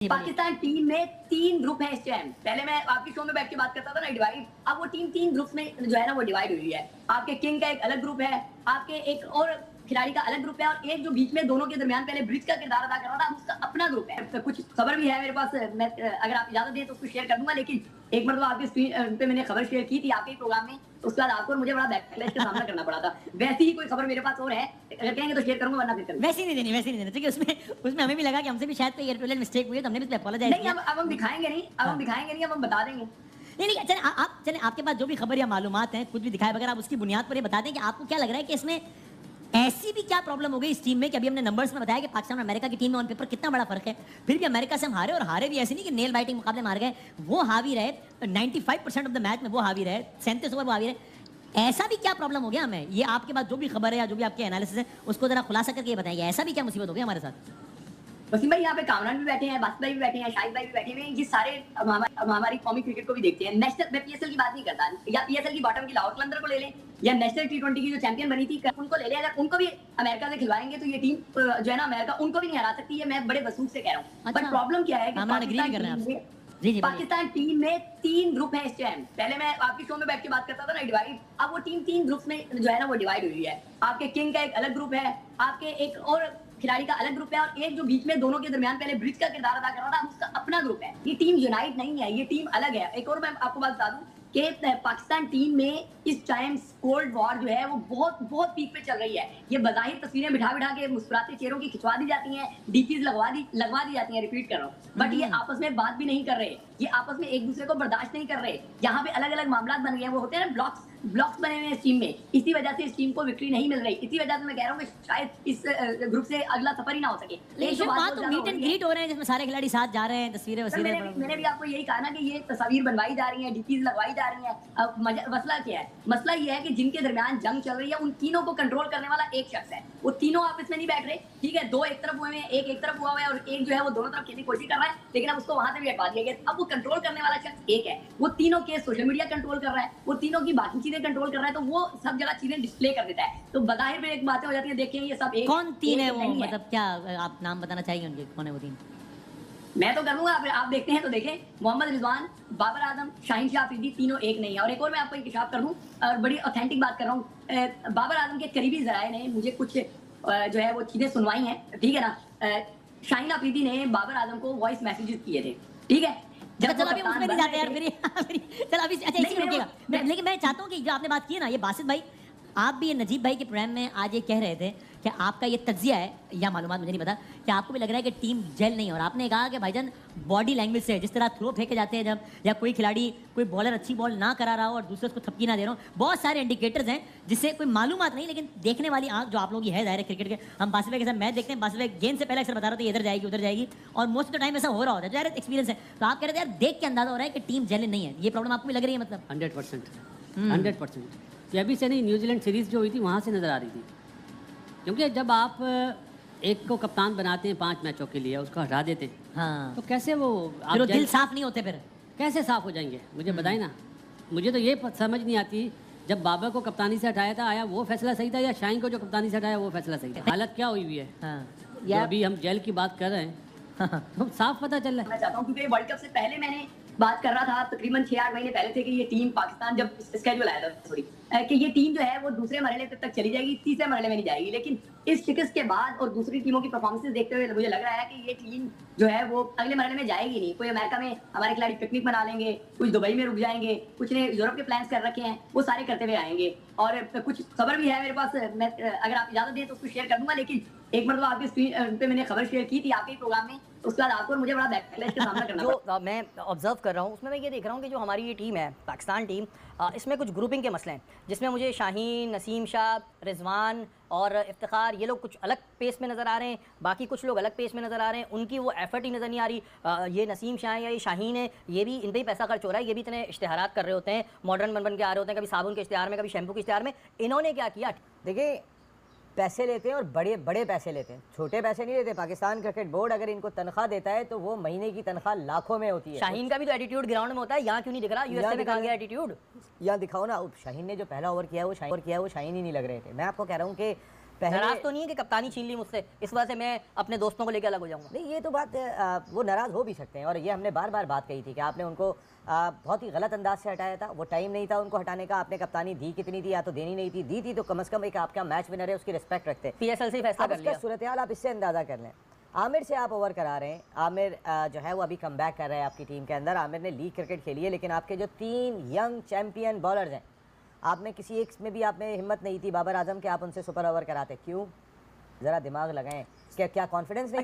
Pakistan team में 3 group है इस टाइम। पहले मैं आपकी शो में बैठ के बात करता था ना डिवाइड, अब वो टीम 3 ग्रुप्स में जो है ना वो डिवाइड हुई है। आपके किंग का एक अलग ग्रुप है, आपके एक और खिलाड़ी का अलग ग्रुप है, और एक जो बीच में दोनों के दरमियान पहले ब्रिज का किरदार अदा कर रहा था, उसका अपना ग्रुप है। तो कुछ खबर भी है मेरे पास, मैं अगर आप इजाजत दें तो उसको शेयर कर दूंगा। लेकिन एक मतलब आपकी स्क्रीन पे मैंने खबर शेयर की थी आपके ही प्रोग्राम में, उसके बाद आपको और मुझे बड़ा बैकलैश का सामना करना पड़ा था। वैसी ही कोई खबर मेरे पास और है, अगर कहेंगे तो शेयर करूंगा, वरना फिर करूंगा। वैसे नहीं देनी ठीक है। उसमें हमें भी लगा कि हमसे भी शायद कोई एडिटोरियल मिस्टेक हुई है, तो हमने भी अपोलोजाइज नहीं, अब हम दिखाएंगे नहीं, अब हम बता देंगे। नहीं चले आपके पास जो भी खबर या मालूमात हैं, कुछ भी दिखाए बगैर आप उसकी बुनियाद पर ये बता दें कि आपको क्या लग रहा है कि इसमें ऐसी भी क्या प्रॉब्लम हो गई इस टीम में कि अभी हमने नंबर्स में बताया कि पाकिस्तान और अमेरिका की टीम में ऑन पेपर कितना बड़ा फर्क है, फिर भी अमेरिका से हम हारे, और हारे भी ऐसे नहीं कि नेल बाइटिंग मुकाबले मार गए, वो हावी रहे 95% ऑफ द मैच में, वो हावी रहे 37 ओवर वो हावी रहे। ऐसा भी क्या प्रॉब्लम हो गया हमें? ये आपके पास जो भी खबर है या जो भी आपके एनालिसिस है उसको जरा खुलासा करके ये बताइए, ऐसा भी क्या मुसीबत हो गया हमारे साथ? वसीम भाई यहाँ पे कामरान भी बैठे हैं, बासित भाई भी बैठे हैं, शाहिद भाई भी बैठे हुए हैं, ये सारे हमारी कौमी क्रिकेट को भी देखते हैं। नेशनल, मैं पीएसएल की बात नहीं करता, या पीएसएल की बॉटम की लाहौर कलंदर को ले लें, या नेशनल टी20 की जो चैंपियन बनी थी उनको ले लें, अगर उनको भी अमेरिका से खिलवाएंगे तो ये टीम जो है ना अमेरिका उनको भी नहीं हरा सकती है। मैं बड़े वसूख से कह रहा हूँ। बट प्रॉब्लम क्या है कि पाकिस्तान टीम में 3 ग्रुप है इस टाइम। पहले मैं आपकी शो में बैठ के बात करता था ना डिवाइड, अब वो टीम 3 ग्रुप्स में जो है ना वो डिवाइड हुई है। आपके किंग का एक अलग ग्रुप है, आपके एक और खिलाड़ी का अलग ग्रुप है, और एक जो बीच में दोनों के दरमियान पहले ब्रिज का किरदार अदा कर रहा था, उसका अपना ग्रुप है। ये टीम यूनाइट नहीं है, ये टीम अलग है। एक और मैं आपको बात बता दूं कि पाकिस्तान टीम में इस टाइम कोल्ड वॉर जो है वो बहुत बहुत पीक पे चल रही है। ये बज़ाहिर तस्वीरें बिठा के मुस्कुराते चेहरों की खिंचवा दी जाती हैं, डीपीज लगवा दी जाती हैं, रिपीट कर रहा हूँ, बट ये आपस में बात भी नहीं कर रहे, ये आपस में एक दूसरे को बर्दाश्त नहीं कर रहे। यहाँ पे अलग अलग मामला बन गए हैं, वो होते हैं ना ब्लॉक्स बने हुए हैं इस टीम में। इसी वजह से इस टीम को विक्ट्री नहीं मिल रही। इसी वजह से मैं कह रहा हूँ कि शायद इस ग्रुप से अगला सफर ही ना हो सके। लेकिन बात तो मीट एंड ग्रीट हो रहे हैं जिसमें सारे खिलाड़ी साथ जा रहे हैं, तस्वीरें मैंने भी आपको यही कहा ना कि ये तस्वीर बनवाई जा रही है, डीपीज लगवाई जा रही है। अब मसला क्या है? मसला ये है कि जिनके दरमियान जंग चल रही है उन तीनों को कंट्रोल करने वाला एक शख्स है। वो तीनों आपस में नहीं बैठ रहे, ठीक है, 2 एक तरफ हुए हैं, एक तरफ हुआ हुआ है, और एक जो है वो दोनों तरफ खेलने की कोशिश कर रहा है, लेकिन अब उसको वहां से भी हटवा दिया गया। अब वो कंट्रोल करने वाला शख्स एक है, वो तीनों के सोशल मीडिया कंट्रोल कर रहा है, वो तीनों की बाकी चीजें कंट्रोल कर रहा है, तो वो सब जगह चीजें डिस्प्ले कर देता है। तो बज़ाहिर में एक बातें हो जाती है, देखें ये सब एक कौन तीन है वो, मतलब क्या आप नाम बताना चाहिए उनके, कौन है वो तीन? मैं तो करूंगा, आप देखते हैं तो देखें। मोहम्मद रिजवान, बाबर आजम, शाहीन शाह अफरीदी, तीनों एक नहीं है। और एक और मैं आपको इंकशाफ कर दूं, और बड़ी ऑथेंटिक बात कर रहा हूँ, बाबर आजम के करीबी जराए ने मुझे कुछ जो है वो चीजें सुनवाई हैं, ठीक है ना। शाहीन अफरीदी ने बाबर आजम को वॉइस मैसेजेस किए थे, ठीक है। चलो अभी उसमें नहीं जाते यार चलो अभी अच्छा इसी में रुकिएगा। लेकिन मैं चाहता हूँ कि जो आपने बात की है ना, ये बासित भाई, आप भी ये नजीब भाई के प्रोग्राम में आज ये कह रहे थे कि आपका ये तज्जिया है या मालूमात मुझे नहीं पता कि आपको भी लग रहा है कि टीम जेल नहीं है, और आपने कहा कि भाईजान बॉडी लैंग्वेज से, जिस तरह थ्रो फेंके जाते हैं जब, या कोई खिलाड़ी कोई बॉलर अच्छी बॉल ना करा रहा हो और दूसरे उसको थपकी ना दे रहा हो, बहुत सारे इंडिकेटर्स हैं जिससे कोई मालूमात नहीं, लेकिन देखने वाली आंख जो आप लोगों की है जाहिर है क्रिकेट के। हम बासित भाई के साथ मैच देखते हैं, बासित भाई गेंद से पहले अक्सर बता रहे थे इधर जाएगी उधर जाएगी, और मोस्ट ऑफ द टाइम ऐसा हो रहा होता है, जाहिर एक्सपीरियंस है। तो आप कह रहे थे यार देख के अंदाजा हो रहा है कि टीम जेल नहीं है, ये प्रॉब्लम आपको भी लग रही है? मतलब 100% ये अभी से नहीं, न्यूजीलैंड सीरीज़ जो हुई थी वहाँ से नज़र आ रही थी। क्योंकि जब आप एक को कप्तान बनाते हैं 5 मैचों के लिए, उसको हटा देते, हाँ, तो कैसे वो आप दिल साफ नहीं होते, फिर कैसे साफ हो जाएंगे? मुझे बताएं ना। मुझे तो ये समझ नहीं आती, जब बाबर को कप्तानी से हटाया था, आया वो फैसला सही था, या शाहीन को जो कप्तानी से हटाया वो फैसला सही था? हालत क्या हुई हुई है? हाँ, अभी हम जेल की बात कर रहे हैं तो साफ पता चल रहा है। मैं चाहता हूँ क्योंकि वर्ल्ड कप से पहले मैंने बात कर रहा था, तकरीबन 6-8 महीने पहले थे, कि ये टीम पाकिस्तान जब स्केड्यूल आया था सॉरी कि ये टीम जो है वो दूसरे मरहले तक चली जाएगी, तीसरे मरहले में नहीं जाएगी। लेकिन इस शिकस्त के बाद और दूसरी टीमों की परफॉर्मेंसेस देखते हुए मुझे लग रहा है कि ये टीम जो है वो अगले मरहले में जाएगी नहीं। कोई अमेरिका में हमारे खिलाड़ी पिकनिक मना लेंगे, कुछ दुबई में रुक जाएंगे, कुछ ने यूरोप के प्लान्स कर रखे हैं, वो सारे करते हुए आएंगे। और कुछ खबर भी है मेरे पास, मैं अगर आप इजाजत दें तो उसको शेयर कर दूंगा। लेकिन एक मतलब आपकी स्क्रीन पे मैंने खबर शेयर की थी आपके प्रोग्राम में, उसके बाद आपको और मुझे बड़ा बैकलैश का सामना करना जो मैं ऑब्जर्व कर रहा हूँ उसमें मैं ये देख रहा हूँ कि जो हमारी ये टीम है पाकिस्तान टीम, इसमें कुछ ग्रुपिंग के मसले हैं, जिसमें मुझे शाहीन, नसीम शाह, रिजवान और इफ्तिखार, ये लोग कुछ अलग पेस में नज़र आ रहे हैं, बाकी कुछ लोग अलग पेस में नज़र आ रहे हैं, उनकी वो एफर्ट ही नज़र नहीं आ रही। ये नसीम शाह या ये शाहीन है, ये भी इन पर ही पैसा खर्च हो रहा है, ये भी इतने इश्तिहारात कर रहे होते हैं, मॉडर्न बन के आ रहे होते हैं, कभी साबुन के इश्तिहार में, कभी शैम्पू के इश्तिहार में। इन्होंने क्या किया, देखिए पैसे लेते हैं और बड़े बड़े पैसे लेते हैं, छोटे पैसे नहीं लेते। पाकिस्तान क्रिकेट बोर्ड अगर इनको तनख्वाह देता है तो वो महीने की तनख्वाह लाखों में होती है। शाहीन का भी तो एटीट्यूड ग्राउंड में होता है, यहाँ क्यों नहीं दिख रहा? यूएसए में कहाँ गया एटीट्यूड? यहाँ दिखाओ ना। शाहीन ने जो पहला ओवर किया है वो शाहीन ही नहीं लग रहे थे। मैं आपको कह रहा हूँ कि नाराज तो नहीं है कि कप्तानी छीन ली मुझसे, इस वजह से मैं अपने दोस्तों को लेकर अलग हो जाऊंगा? नहीं, ये तो बात वो नाराज़ हो भी सकते हैं, और ये हमने बार बार बात कही थी कि आपने उनको बहुत ही गलत अंदाज से हटाया था। वो टाइम नहीं था उनको हटाने का। आपने कप्तानी दी कितनी थी, या तो देनी नहीं थी, दी थी तो कम से कम एक आपका मैच विनर है उसकी रिस्पेक्ट रखते। PSL से ही फैसला कर लिया। सूरत हाल आप इससे अंदाज़ा कर लें। आमिर से आप ओवर करा रहे हैं। आमिर जो है वो अभी कम बैक कर रहा है आपकी टीम के अंदर। आमिर ने लीग क्रिकेट खेली है, लेकिन आपके जो 3 यंग चैंपियन बॉलर्स हैं, आप में किसी एक में भी आप में हिम्मत नहीं थी बाबर आजम कि आप उनसे सुपर ओवर कराते। क्यों? ज़रा दिमाग लगाएं। क्या कॉन्फिडेंस नहीं